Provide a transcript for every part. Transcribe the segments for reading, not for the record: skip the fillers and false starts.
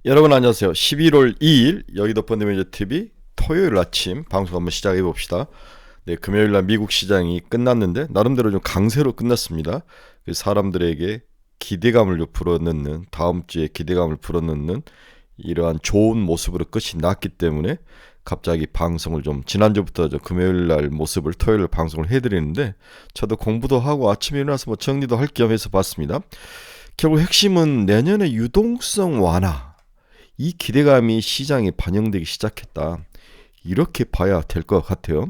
여러분 안녕하세요. 11월 2일 여의도 펀드매니저TV 토요일 아침 방송 한번 시작해 봅시다. 네, 금요일 날 미국 시장이 끝났는데 나름대로 좀 강세로 끝났습니다. 사람들에게 기대감을 좀 불어넣는, 다음 주에 기대감을 불어넣는 이러한 좋은 모습으로 끝이 났기 때문에 갑자기 방송을 좀 지난주부터 금요일 날 모습을 토요일 방송을 해드리는데, 저도 공부도 하고 아침에 일어나서 뭐 정리도 할 겸 해서 봤습니다. 결국 핵심은 내년의 유동성 완화, 이 기대감이 시장에 반영되기 시작했다, 이렇게 봐야 될 것 같아요.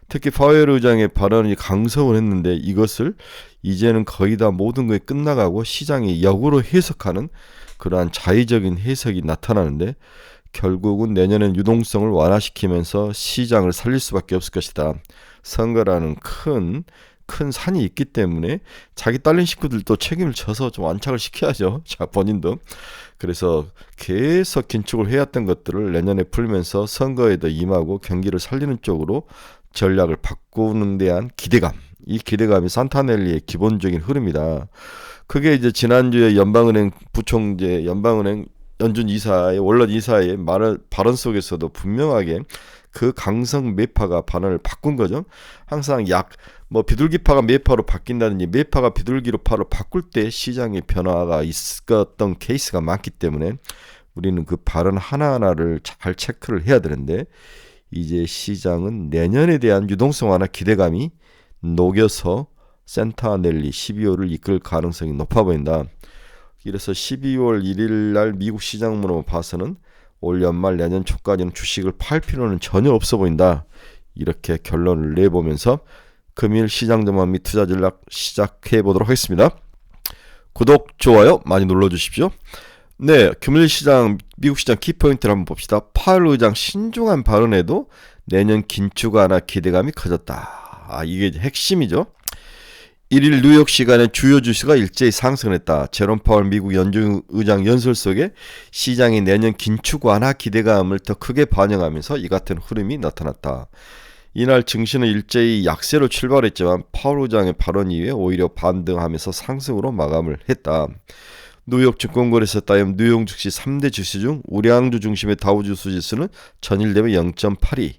특히 파웰 의장의 발언이 강성을 했는데, 이것을 이제는 거의 다 모든 것이 끝나가고 시장이 역으로 해석하는 그러한 자의적인 해석이 나타나는데, 결국은 내년엔 유동성을 완화시키면서 시장을 살릴 수밖에 없을 것이다. 선거라는 큰 산이 있기 때문에 자기 딸린 식구들도 책임을 져서 좀 안착을 시켜야죠. 자, 본인도. 그래서 계속 긴축을 해왔던 것들을 내년에 풀면서 선거에 더 임하고 경기를 살리는 쪽으로 전략을 바꾸는 대한 기대감. 이 기대감이 산타넬리의 기본적인 흐름이다. 그게 이제 지난주에 연방은행 부총재, 연방은행 연준 이사의 원론 이사의 발언 속에서도 분명하게 그 강성 매파가 반응을 바꾼 거죠. 항상 비둘기파가 매파로 바뀐다든지 매파가 비둘기파로 바꿀 때 시장의 변화가 있었던 케이스가 많기 때문에 우리는 그 발언 하나하나를 잘 체크를 해야 되는데, 이제 시장은 내년에 대한 유동성 완화 기대감이 녹여서 센타넬리 12월을 이끌 가능성이 높아 보인다. 그래서 12월 1일 날 미국 시장으로 봐서는 올 연말 내년 초까지는 주식을 팔 필요는 전혀 없어 보인다, 이렇게 결론을 내보면서 금일 시장 전망 및 투자 전략 시작해 보도록 하겠습니다. 구독, 좋아요 많이 눌러주십시오. 네, 금일 시장, 미국 시장 키포인트를 한번 봅시다. 파웰 의장 신중한 발언에도 내년 긴축 완화 기대감이 커졌다. 이게 핵심이죠. 1일 뉴욕 시간에 주요 주식가 일제히 상승했다. 제롬 파월 미국 연준 의장 연설 속에 시장이 내년 긴축 완화 기대감을 더 크게 반영하면서 이 같은 흐름이 나타났다. 이날 증시는 일제히 약세로 출발했지만 파월 의장의 발언 이후에 오히려 반등하면서 상승으로 마감을 했다. 뉴욕 증권거래소 따임 뉴욕 증시 3대 지수 중 우량주 중심의 다우지수 지수는 전일 대비 0.82,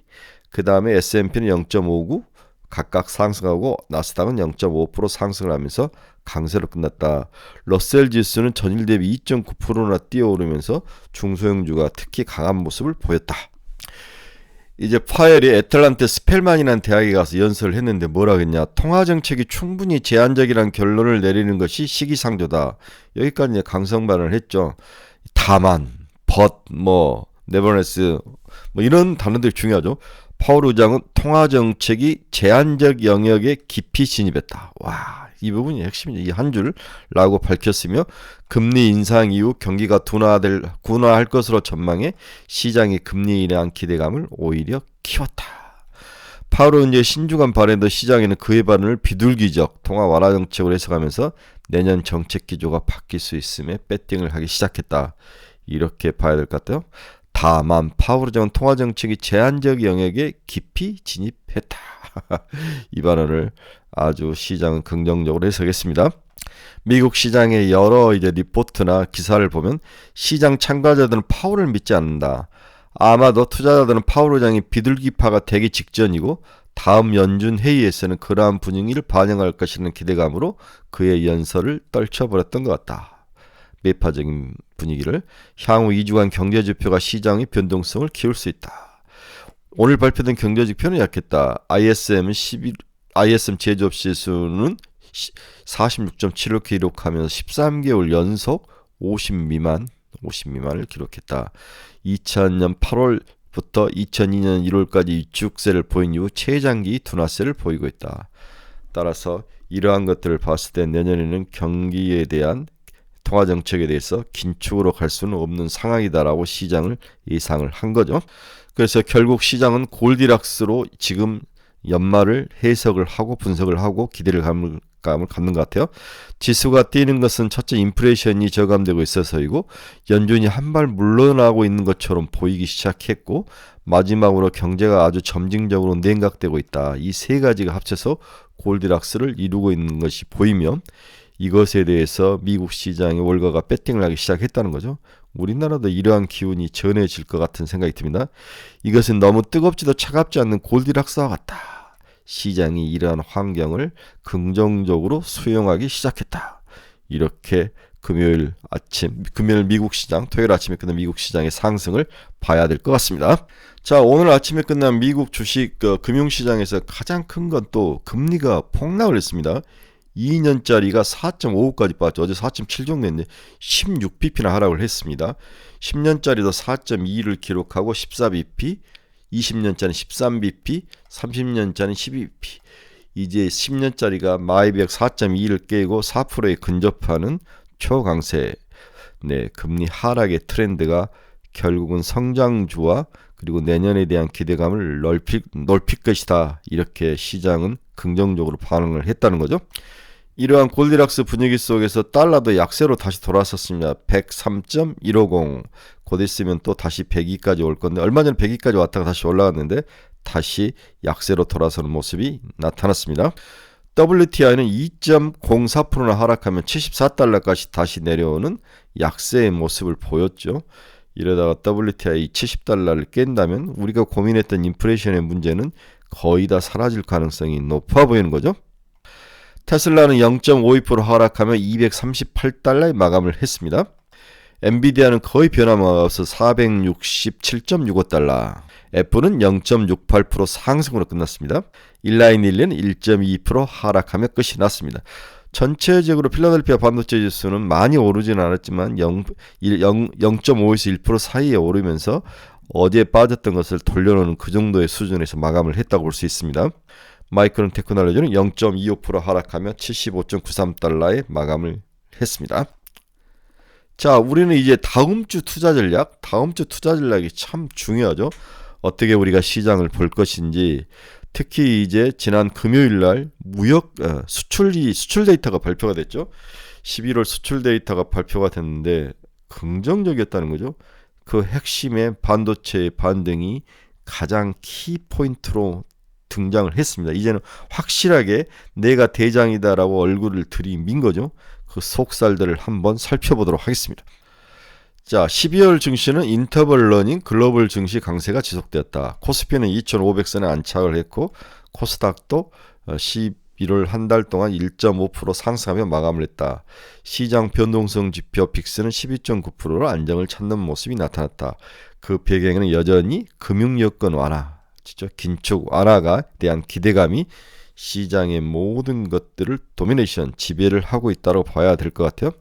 그 다음에 S&P는 0.59 각각 상승하고 나스닥은 0.5% 상승을 하면서 강세로 끝났다. 러셀 지수는 전일 대비 2.9%나 뛰어오르면서 중소형주가 특히 강한 모습을 보였다. 이제 파웰이 애틀란타 스펠만이라는 대학에 가서 연설을 했는데 뭐라 그랬냐. 통화정책이 충분히 제한적이라는 결론을 내리는 것이 시기상조다. 여기까지 이제 강성 발언을 했죠. 다만, 네버네스 이런 단어들이 중요하죠. 파월 의장은 통화정책이 제한적 영역에 깊이 진입했다. 와, 이 부분이 핵심이죠. 이 한 줄라고 밝혔으며, 금리 인상 이후 경기가 둔화할 것으로 전망해 시장이 금리에 대한 기대감을 오히려 키웠다. 파월 의장의 신중한 발언도 시장에는 그의 발언을 비둘기적 통화 완화 정책으로 해석하면서 내년 정책 기조가 바뀔 수 있음에 배팅을 하기 시작했다. 이렇게 봐야 될 것 같아요. 다만 파월 의장은 통화정책이 제한적 영역에 깊이 진입했다. 이 발언을 아주 시장은 긍정적으로 해석했습니다. 미국 시장의 여러 리포트나 기사를 보면 시장 참가자들은 파월을 믿지 않는다. 아마도 투자자들은 파월 의장이 비둘기파가 되기 직전이고 다음 연준 회의에서는 그러한 분위기를 반영할 것이라는 기대감으로 그의 연설을 떨쳐버렸던 것 같다. 매파적인 분위기를. 향후 2주간 경제지표가 시장의 변동성을 키울 수 있다. 오늘 발표된 경제지표는 약했다. ISM 제조업지수는 46.7을 기록하면서 13개월 연속 50 미만을 기록했다. 2000년 8월부터 2002년 1월까지 위축세를 보인 이후 최장기 둔화세를 보이고 있다. 따라서 이러한 것들을 봤을 때 내년에는 경기에 대한 통화정책에 대해서 긴축으로 갈 수는 없는 상황이다라고 시장을 예상을 한 거죠. 그래서 결국 시장은 골디락스로 지금 연말을 해석을 하고 분석을 하고 기대를 감을 갖는 것 같아요. 지수가 뛰는 것은 첫째 인플레이션이 저감되고 있어서이고, 연준이 한 발 물러나고 있는 것처럼 보이기 시작했고, 마지막으로 경제가 아주 점진적으로 냉각되고 있다. 이 세 가지가 합쳐서 골디락스를 이루고 있는 것이 보이며, 이것에 대해서 미국 시장의 월가가 배팅을 하기 시작했다는 거죠. 우리나라도 이러한 기운이 전해질 것 같은 생각이 듭니다. 이것은 너무 뜨겁지도 차갑지 않는 골디락스와 같다. 시장이 이러한 환경을 긍정적으로 수용하기 시작했다. 이렇게 금요일 미국 시장, 토요일 아침에 끝난 미국 시장의 상승을 봐야 될 것 같습니다. 자, 오늘 아침에 끝난 미국 주식 금융시장에서 가장 큰 건 또 금리가 폭락을 했습니다. 2년짜리가 4.55까지 빠졌죠. 어제 4.7 정도 했는데 16bp나 하락을 했습니다. 10년짜리도 4.2를 기록하고 14bp, 20년짜리 13bp, 30년짜리 12bp. 이제 10년짜리가 마이백 4.2를 깨고 4%에 근접하는 초강세, 금리 하락의 트렌드가 결국은 성장주와 그리고 내년에 대한 기대감을 넓힐 것이다. 이렇게 시장은 긍정적으로 반응을 했다는 거죠. 이러한 골디락스 분위기 속에서 달러도 약세로 다시 돌아섰습니다. 103.150. 곧 있으면 또 다시 102까지 올 건데 얼마 전에 102까지 왔다가 다시 올라갔는데 다시 약세로 돌아서는 모습이 나타났습니다. WTI는 2.04%나 하락하면 74달러까지 다시 내려오는 약세의 모습을 보였죠. 이러다가 WTI 70달러를 깬다면 우리가 고민했던 인플레이션의 문제는 거의 다 사라질 가능성이 높아 보이는 거죠. 테슬라는 0.52% 하락하며 238달러에 마감을 했습니다. 엔비디아는 거의 변함없어 467.65달러. 애플은 0.68% 상승으로 끝났습니다. 일라인일리는 1.2% 하락하며 끝이 났습니다. 전체적으로 필라델피아 반도체 지수는 많이 오르지는 않았지만 0.5에서 1% 사이에 오르면서 어제 빠졌던 것을 돌려놓는 그 정도의 수준에서 마감을 했다고 볼 수 있습니다. 마이크론 테크놀로지는 0.25% 하락하며 75.93달러에 마감을 했습니다. 자, 우리는 이제 다음 주 투자 전략이 참 중요하죠. 어떻게 우리가 시장을 볼 것인지, 특히 이제 지난 금요일 날 수출 데이터가 발표가 됐죠. 11월 수출 데이터가 발표가 됐는데 긍정적이었다는 거죠. 그 핵심의 반도체의 반등이 가장 키 포인트로 등장을 했습니다. 이제는 확실하게 내가 대장이다라고 얼굴을 들이민 거죠. 그 속살들을 한번 살펴보도록 하겠습니다. 자, 12월 증시는 인터벌 러닝 글로벌 증시 강세가 지속되었다. 코스피는 2,500선에 안착을 했고 코스닥도 11월 한 달 동안 1.5% 상승하며 마감을 했다. 시장 변동성 지표 빅스는 12.9%로 안정을 찾는 모습이 나타났다. 그 배경에는 여전히 금융여건 완화, 긴축 완화가 대한 기대감이 시장의 모든 것들을 지배를 하고 있다고 봐야 될 것 같아요.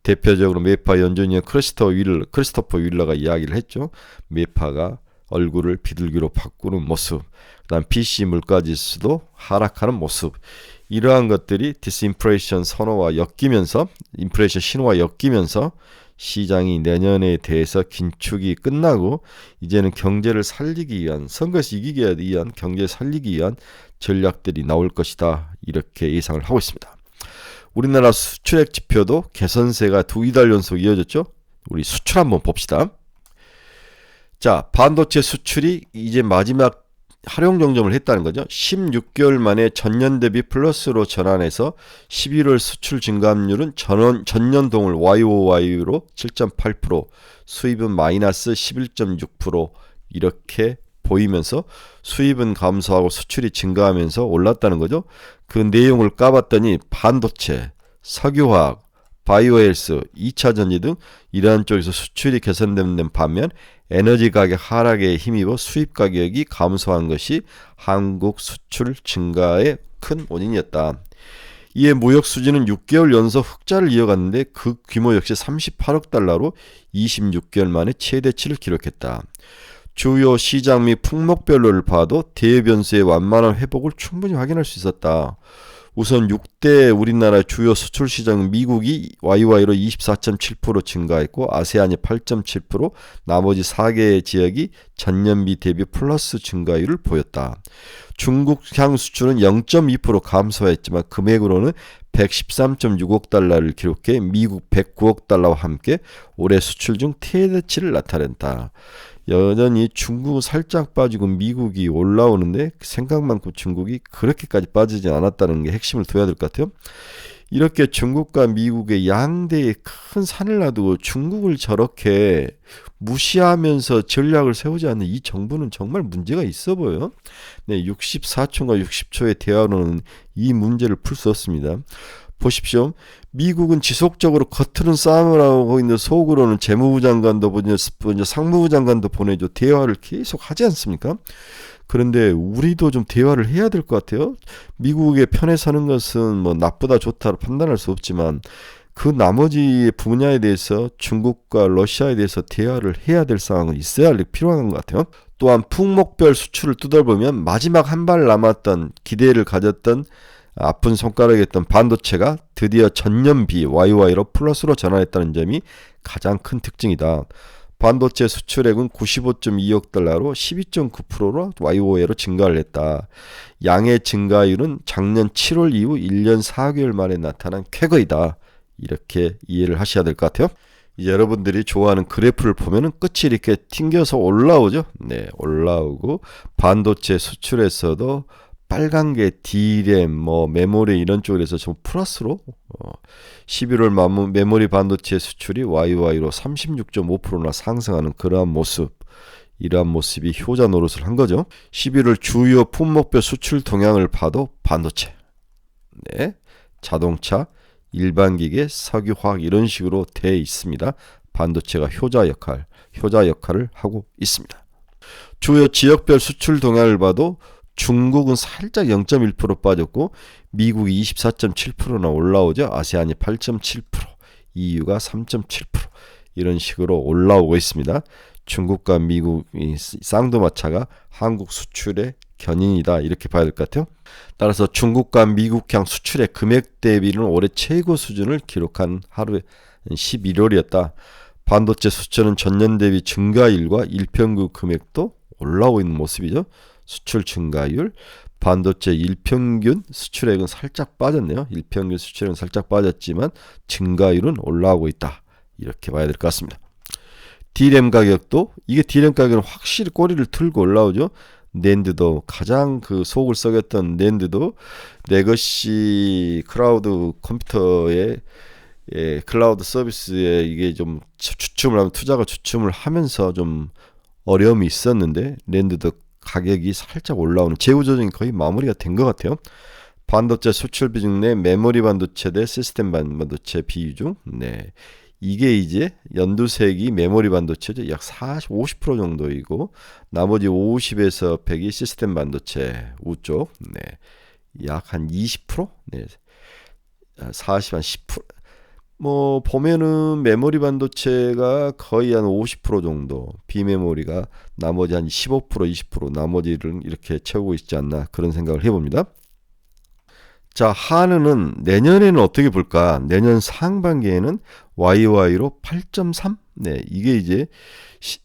대표적으로 메파 연준위원 크리스토퍼 윌러가 이야기를 했죠. 메파가 얼굴을 비둘기로 바꾸는 모습, 그다음 PC 물가지수도 하락하는 모습, 이러한 것들이 디스인플레이션 인플레이션 신호와 엮이면서 시장이 내년에 대해서 긴축이 끝나고 이제는 경제를 살리기 위한, 선거에서 이기기 위한 경제를 살리기 위한 전략들이 나올 것이다. 이렇게 예상을 하고 있습니다. 우리나라 수출액 지표도 개선세가 2달 연속 이어졌죠. 우리 수출 한번 봅시다. 자, 반도체 수출이 이제 마지막 하령 정점을 했다는 거죠. 16개월 만에 전년 대비 플러스로 전환해서 11월 수출 증감률은 전년 동을 YOY로 7.8%, 수입은 마이너스 11.6% 이렇게 보이면서 수입은 감소하고 수출이 증가하면서 올랐다는 거죠. 그 내용을 까봤더니 반도체, 석유화학, 바이오헬스, 2차 전지 등 이러한 쪽에서 수출이 개선된 반면 에너지 가격 하락에 힘입어 수입 가격이 감소한 것이 한국 수출 증가의 큰 원인이었다. 이에 무역 수지는 6개월 연속 흑자를 이어갔는데 그 규모 역시 38억 달러로 26개월 만에 최대치를 기록했다. 주요 시장 및 품목별로를 봐도 대변수의 완만한 회복을 충분히 확인할 수 있었다. 우선 6대 우리나라 주요 수출 시장 미국이 YY로 24.7% 증가했고 아세안이 8.7%, 나머지 4개 지역이 전년비 대비 플러스 증가율을 보였다. 중국 향 수출은 0.2% 감소했지만 금액으로는 113.6억 달러를 기록해 미국 109억 달러와 함께 올해 수출 중 최대치를 나타낸다. 여전히 중국은 살짝 빠지고 미국이 올라오는데 생각만큼 중국이 그렇게까지 빠지지 않았다는 게 핵심을 둬야 될 것 같아요. 이렇게 중국과 미국의 양대의 큰 산을 놔두고 중국을 저렇게 무시하면서 전략을 세우지 않는 이 정부는 정말 문제가 있어 보여요. 네, 64초인가 60초의 대화로는 이 문제를 풀 수 없습니다. 보십시오. 미국은 지속적으로 겉으로는 싸움을 하고 있는 속으로는 재무부 장관도 보내죠, 상무부 장관도 보내죠. 대화를 계속 하지 않습니까? 그런데 우리도 좀 대화를 해야 될 것 같아요. 미국의 편에 서는 것은 뭐 나쁘다 좋다로 판단할 수 없지만 그 나머지 분야에 대해서 중국과 러시아에 대해서 대화를 해야 될 상황은 있어야 필요한 것 같아요. 또한 품목별 수출을 뜯어보면 마지막 한 발 남았던 기대를 가졌던 아픈 손가락이었던 반도체가 드디어 전년비 YY로 플러스로 전환했다는 점이 가장 큰 특징이다. 반도체 수출액은 95.2억 달러로 12.9%로 YOY로 증가를 했다. 양의 증가율은 작년 7월 이후 1년 4개월 만에 나타난 쾌거이다. 이렇게 이해를 하셔야 될 것 같아요. 이제 여러분들이 좋아하는 그래프를 보면은 끝이 이렇게 튕겨서 올라오죠. 네, 올라오고 반도체 수출에서도 빨간 게 D램, 메모리 이런 쪽에서 좀 플러스로 11월 메모리 반도체 수출이 YY로 36.5%나 상승하는 그러한 모습, 이러한 모습이 효자 노릇을 한 거죠. 11월 주요 품목별 수출 동향을 봐도 반도체, 네, 자동차, 일반기계, 석유화학 이런 식으로 돼 있습니다. 반도체가 효자 역할을 하고 있습니다. 주요 지역별 수출 동향을 봐도 중국은 살짝 0.1% 빠졌고 미국이 24.7%나 올라오죠. 아세안이 8.7%, EU가 3.7% 이런 식으로 올라오고 있습니다. 중국과 미국이 쌍두마차가 한국 수출의 견인이다 이렇게 봐야 될 것 같아요. 따라서 중국과 미국향 수출의 금액 대비는 올해 최고 수준을 기록한 하루에 11월이었다. 반도체 수출은 전년 대비 증가율과 일평균 금액도 올라오고 있는 모습이죠. 수출 증가율, 반도체 일평균 수출액은 살짝 빠졌네요. 일평균 수출액은 살짝 빠졌지만 증가율은 올라오고 있다. 이렇게 봐야 될 것 같습니다. D램 가격도 이게 D램 가격은 확실히 꼬리를 틀고 올라오죠. 낸드도 가장 그 속을 썩였던 낸드도 레거시 클라우드 컴퓨터의 클라우드 서비스에 이게 좀 주춤을 하면 투자가 주춤을 하면서 좀 어려움이 있었는데 낸드도 가격이 살짝 올라오는 재우 조정이 거의 마무리가 된 것 같아요. 반도체 수출 비중 내 메모리 반도체 대 시스템 반도체 비중, 네, 이게 이제 연두색이 메모리 반도체죠. 약 40, 50% 정도이고 나머지 50에서 100이 시스템 반도체 우쪽, 네, 약 한 20%, 네, 40, 한 10%. 보면은 메모리 반도체가 거의 한 50% 정도, 비메모리가 나머지 한 15%, 20% 나머지를 이렇게 채우고 있지 않나 그런 생각을 해봅니다. 자, 한은은 내년에는 어떻게 볼까? 내년 상반기에는 YY로 8.3? 네, 이게 이제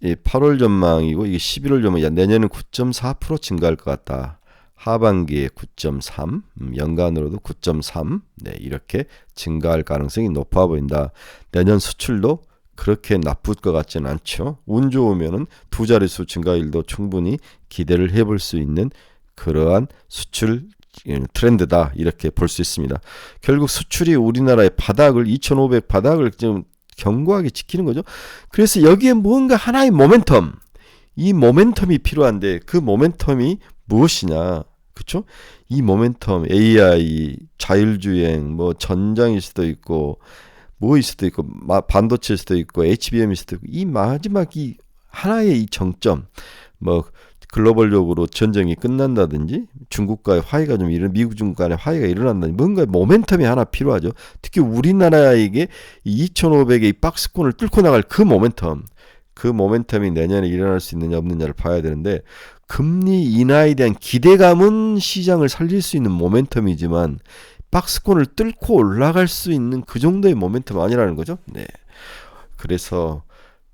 8월 전망이고 이게 11월 전망이야. 내년은 9.4% 증가할 것 같다. 하반기에 9.3, 연간으로도 9.3, 네, 이렇게 증가할 가능성이 높아 보인다. 내년 수출도 그렇게 나쁠 것 같지는 않죠. 운 좋으면은 두 자릿수 증가율도 충분히 기대를 해볼 수 있는 그러한 수출 트렌드다 이렇게 볼 수 있습니다. 결국 수출이 우리나라의 바닥을 2,500 바닥을 좀 견고하게 지키는 거죠. 그래서 여기에 뭔가 하나의 모멘텀, 이 모멘텀이 필요한데 그 모멘텀이 무엇이냐? 그렇죠? 이 모멘텀 AI, 자율주행, 전장일 수도 있고 뭐일 수도 있고 반도체일 수도 있고 HBM일 수도 있고 이 마지막 이 하나의 이 정점, 글로벌적으로 전쟁이 끝난다든지 중국과의 화해가 좀 미국 중국 간의 화해가 일어난다든지 뭔가 모멘텀이 하나 필요하죠. 특히 우리나라에게 2,500의 이 박스권을 뚫고 나갈 그 모멘텀이 내년에 일어날 수 있느냐 없느냐를 봐야 되는데 금리 인하에 대한 기대감은 시장을 살릴 수 있는 모멘텀이지만 박스권을 뚫고 올라갈 수 있는 그 정도의 모멘텀 아니라는 거죠. 네. 그래서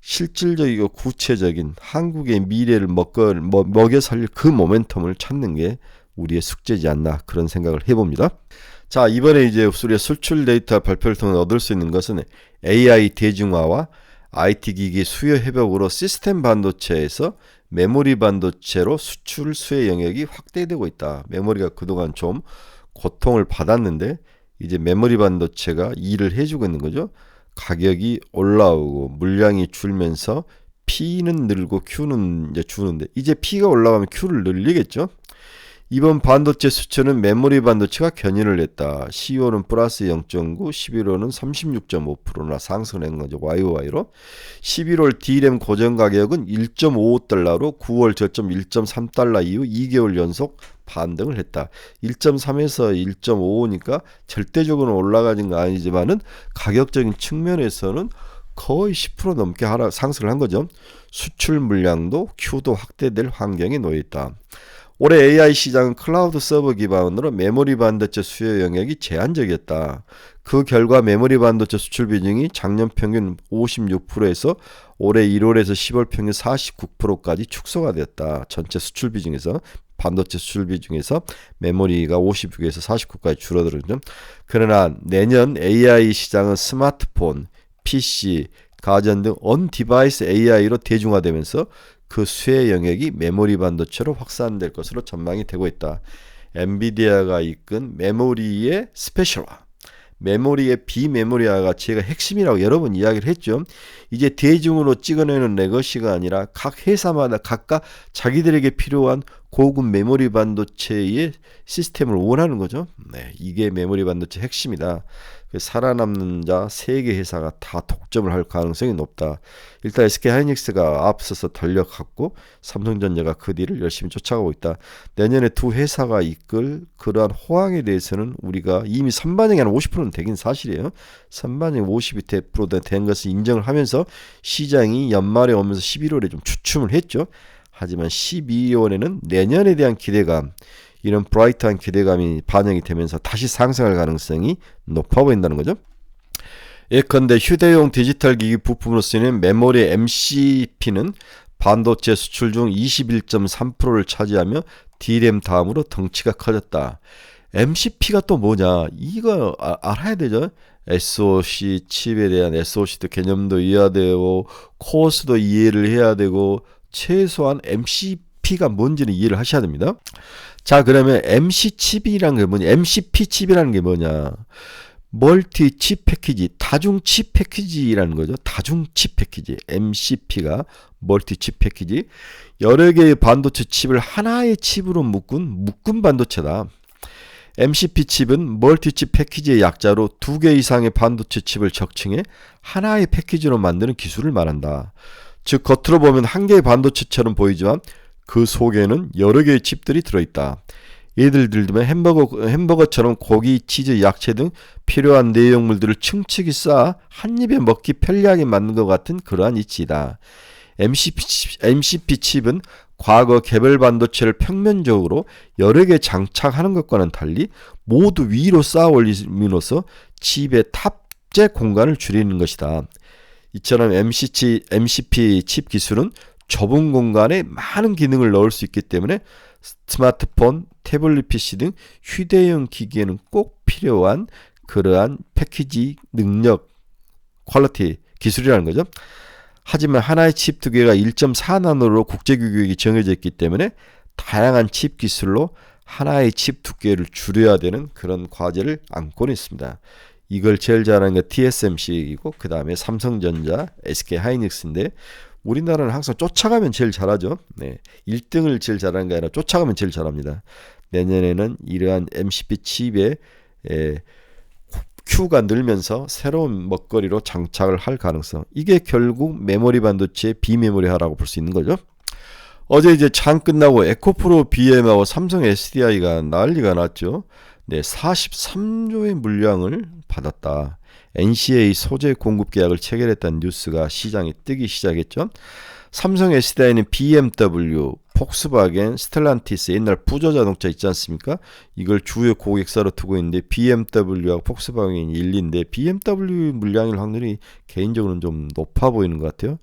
실질적이고 구체적인 한국의 미래를 먹여 살릴 그 모멘텀을 찾는 게 우리의 숙제지 않나 그런 생각을 해봅니다. 자, 이번에 이제 우리의 수출 데이터 발표를 통해 얻을 수 있는 것은 AI 대중화와 IT 기기 수요 회복으로 시스템 반도체에서 메모리 반도체로 수출 수혜 영역이 확대되고 있다. 메모리가 그동안 좀 고통을 받았는데 이제 메모리 반도체가 일을 해주고 있는 거죠. 가격이 올라오고 물량이 줄면서 P는 늘고 Q는 이제 주는데 이제 P가 올라가면 Q를 늘리겠죠. 이번 반도체 수출은 메모리 반도체가 견인을 했다. 12월은 플러스 0.9, 11월은 36.5%나 상승한 거죠. YOY로. 11월 D램 고정 가격은 1.55달러로 9월 저점 1.3달러 이후 2개월 연속 반등을 했다. 1.3에서 1.55니까 절대적으로 올라가진 거 아니지만은 가격적인 측면에서는 거의 10% 넘게 상승을 한 거죠. 수출 물량도 Q도 확대될 환경에 놓여 있다. 올해 AI 시장은 클라우드 서버 기반으로 메모리 반도체 수요 영역이 제한적이었다. 그 결과 메모리 반도체 수출 비중이 작년 평균 56%에서 올해 1월에서 10월 평균 49%까지 축소가 되었다. 전체 수출 비중에서 반도체 수출 비중에서 메모리가 56에서 49까지 줄어들었죠. 그러나 내년 AI 시장은 스마트폰, PC, 가전 등 온디바이스 AI로 대중화되면서 그 수혜 영역이 메모리 반도체로 확산될 것으로 전망이 되고 있다. 엔비디아가 이끈 메모리의 스페셜화, 메모리의 비메모리화가 제가 핵심이라고 여러 번 이야기를 했죠. 이제 대중으로 찍어내는 레거시가 아니라 각 회사마다 각각 자기들에게 필요한 고급 메모리 반도체의 시스템을 원하는 거죠. 네, 이게 메모리 반도체 핵심이다. 살아남는 자 3개 회사가 다 독점을 할 가능성이 높다. 일단 SK하이닉스가 앞서서 전력갖고 삼성전자가 그 뒤를 열심히 쫓아가고 있다. 내년에 두 회사가 이끌 그러한 호황에 대해서는 우리가 이미 선반영이 한 50%는 되긴 사실이에요. 선반영 50% 된 것을 인정을 하면서 시장이 연말에 오면서 11월에 좀 주춤을 했죠. 하지만 12월에는 내년에 대한 기대감, 이런 브라이트한 기대감이 반영이 되면서 다시 상승할 가능성이 높아 보인다는 거죠. 예컨대 휴대용 디지털 기기 부품으로 쓰이는 메모리 MCP는 반도체 수출 중 21.3%를 차지하며 D램 다음으로 덩치가 커졌다. MCP가 또 뭐냐? 이거 알아야 되죠. SoC 칩에 대한 SoC도 개념도 이해되고 코스도 이해를 해야 되고 최소한 MCP가 뭔지는 이해를 하셔야 됩니다. 자, 그러면 MC 칩이라는 게 뭐냐? MCP 칩이라는 게 뭐냐? 멀티 칩 패키지, 다중 칩 패키지라는 거죠. 다중 칩 패키지. MCP가 멀티 칩 패키지. 여러 개의 반도체 칩을 하나의 칩으로 묶은 반도체다. MCP 칩은 멀티 칩 패키지의 약자로 2개 이상의 반도체 칩을 적층해 하나의 패키지로 만드는 기술을 말한다. 즉 겉으로 보면 한 개의 반도체처럼 보이지만 그 속에는 여러 개의 칩들이 들어있다. 예를 들면 햄버거처럼 고기, 치즈, 야채 등 필요한 내용물들을 층층이 쌓아 한 입에 먹기 편리하게 만든 것 같은 그러한 이치이다. MCP 칩은 과거 개별 반도체를 평면적으로 여러 개 장착하는 것과는 달리 모두 위로 쌓아 올림으로써 칩의 탑재 공간을 줄이는 것이다. 이처럼 MCP 칩 기술은 좁은 공간에 많은 기능을 넣을 수 있기 때문에 스마트폰, 태블릿 PC 등 휴대용 기기에는 꼭 필요한 그러한 패키지 능력, 퀄리티 기술이라는 거죠. 하지만 하나의 칩 두께가 1.4나노로 국제규격이 정해져 있기 때문에 다양한 칩 기술로 하나의 칩 두께를 줄여야 되는 그런 과제를 안고는 있습니다. 이걸 제일 잘하는 게 TSMC이고 그 다음에 삼성전자, SK하이닉스인데 우리나라는 항상 쫓아가면 제일 잘하죠. 네, 1등을 제일 잘하는 게 아니라 쫓아가면 제일 잘합니다. 내년에는 이러한 MCP 칩에 Q가 늘면서 새로운 먹거리로 장착을 할 가능성. 이게 결국 메모리 반도체의 비메모리화라고 볼 수 있는 거죠. 어제 이제 장 끝나고 에코프로 BM하고 삼성 SDI가 난리가 났죠. 네, 43조의 물량을 받았다. NCA 소재 공급 계약을 체결했다는 뉴스가 시장에 뜨기 시작했죠. 삼성 SDI는 BMW, 폭스바겐, 스텔란티스 옛날 부저 자동차 있지 않습니까? 이걸 주요 고객사로 두고 있는데 BMW하고 폭스바겐이 1위인데 BMW 물량일 확률이 개인적으로는 좀 높아 보이는 것 같아요.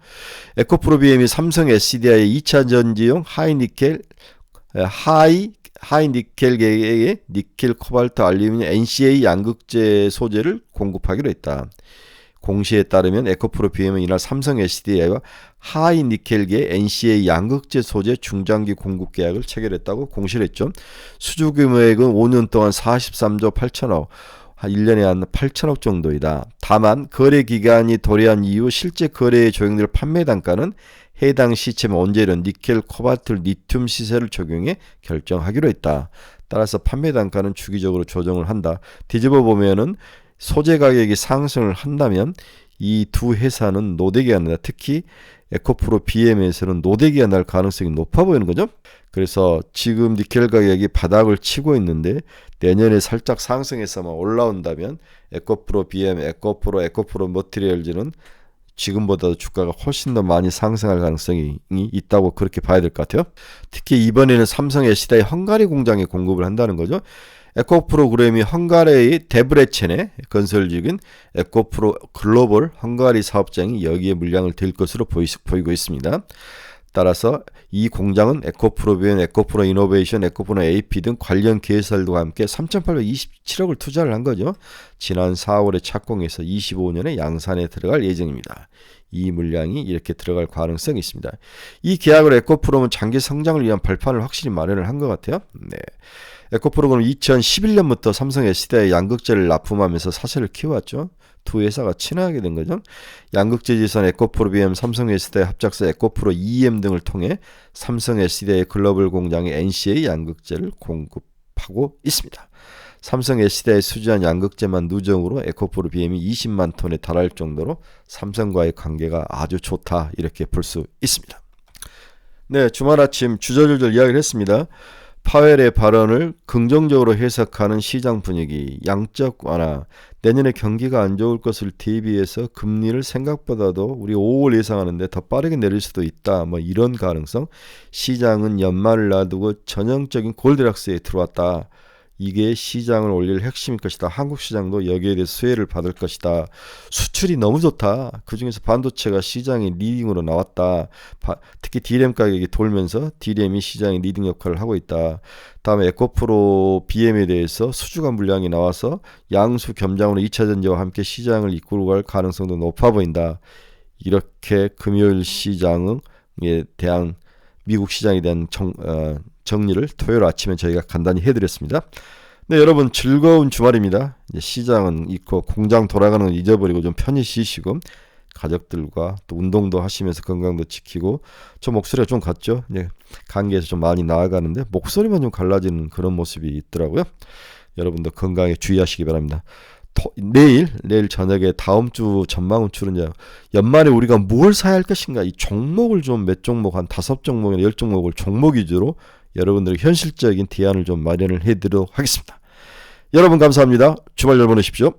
에코프로 BM이 삼성 SDI의 2차 전지용 하이니켈계의 니켈, 코발트, 알루미늄, NCA 양극재 소재를 공급하기로 했다. 공시에 따르면 에코프로 BM은 이날 삼성 SDI와 하이니켈계 NCA 양극재 소재 중장기 공급 계약을 체결했다고 공시를 했죠. 수주 금액은 5년 동안 43조 8천억, 한 1년에 한 8천억 정도이다. 다만 거래 기간이 도래한 이후 실제 거래에 적용될 판매 단가는 해당 시점에 원재료 니켈, 코발트, 리튬 시세를 적용해 결정하기로 했다. 따라서 판매 단가는 주기적으로 조정을 한다. 뒤집어 보면은 소재 가격이 상승을 한다면 이 두 회사는 노대기가 난다. 특히 에코프로 BM에서는 노대기가 날 가능성이 높아 보이는 거죠. 그래서 지금 니켈 가격이 바닥을 치고 있는데 내년에 살짝 상승해서만 올라온다면 에코프로 BM, 에코프로 머티리얼즈는 지금보다도 주가가 훨씬 더 많이 상승할 가능성이 있다고 그렇게 봐야 될 것 같아요. 특히 이번에는 삼성 에시다의 헝가리 공장에 공급을 한다는 거죠. 에코프로그램이 헝가리의 데브레첸의 건설직인 에코프로 글로벌 헝가리 사업장이 여기에 물량을 댈 것으로 보이고 있습니다. 따라서 이 공장은 에코프로 비엔, 에코프로 이노베이션, 에코프로 AP 등 관련 계열사들과 함께 3,827억을 투자를 한 거죠. 지난 4월에 착공해서 25년에 양산에 들어갈 예정입니다. 이 물량이 이렇게 들어갈 가능성이 있습니다. 이 계약으로 에코프로는 장기 성장을 위한 발판을 확실히 마련을 한 것 같아요. 네. 에코프로는 2011년부터 삼성 에시다의 양극재를 납품하면서 사세를 키워왔죠. 두 회사가 친하게 된 거죠. 양극재 지선 에코프로 BM, 삼성 에시다의 합작사 에코프로 EM 등을 통해 삼성 에시다의 글로벌 공장에 NCA 양극재를 공급하고 있습니다. 삼성 에시다에 수주한 양극재만 누적으로 에코프로 BM이 20만 톤에 달할 정도로 삼성과의 관계가 아주 좋다 이렇게 볼 수 있습니다. 네, 주말 아침 주저줄줄 이야기를 했습니다. 파웰의 발언을 긍정적으로 해석하는 시장 분위기, 양적 완화, 내년에 경기가 안 좋을 것을 대비해서 금리를 생각보다도 우리 5월 예상하는데 더 빠르게 내릴 수도 있다. 뭐 이런 가능성. 시장은 연말을 놔두고 전형적인 골드락스에 들어왔다. 이게 시장을 올릴 핵심일 것이다. 한국 시장도 여기에 대해 수혜를 받을 것이다. 수출이 너무 좋다. 그중에서 반도체가 시장의 리딩으로 나왔다. 특히 D램 가격이 돌면서 D램이 시장의 리딩 역할을 하고 있다. 다음에 에코프로 BM에 대해서 수주가 물량이 나와서 양수 겸장으로 2차 전지와 함께 시장을 이끌고 갈 가능성도 높아 보인다. 이렇게 금요일 시장에 대한 미국 시장에 대한 정리를 토요일 아침에 저희가 간단히 해드렸습니다. 네, 여러분 즐거운 주말입니다. 이제 시장은 있고 공장 돌아가는 건 잊어버리고 좀 편히 쉬시고 가족들과 또 운동도 하시면서 건강도 지키고 저 목소리가 좀 갔죠. 이제 감기에서 좀 많이 나아가는데 목소리만 좀 갈라지는 그런 모습이 있더라고요. 여러분도 건강에 주의하시기 바랍니다. 내일 저녁에 다음 주 전망은 주는 연말에 우리가 뭘 사야 할 것인가 이 종목을 좀 몇 종목 한 5종목이나 10종목을 종목 위주로 여러분들의 현실적인 대안을 좀 마련을 해드리도록 하겠습니다. 여러분 감사합니다. 주말 잘 보내십시오.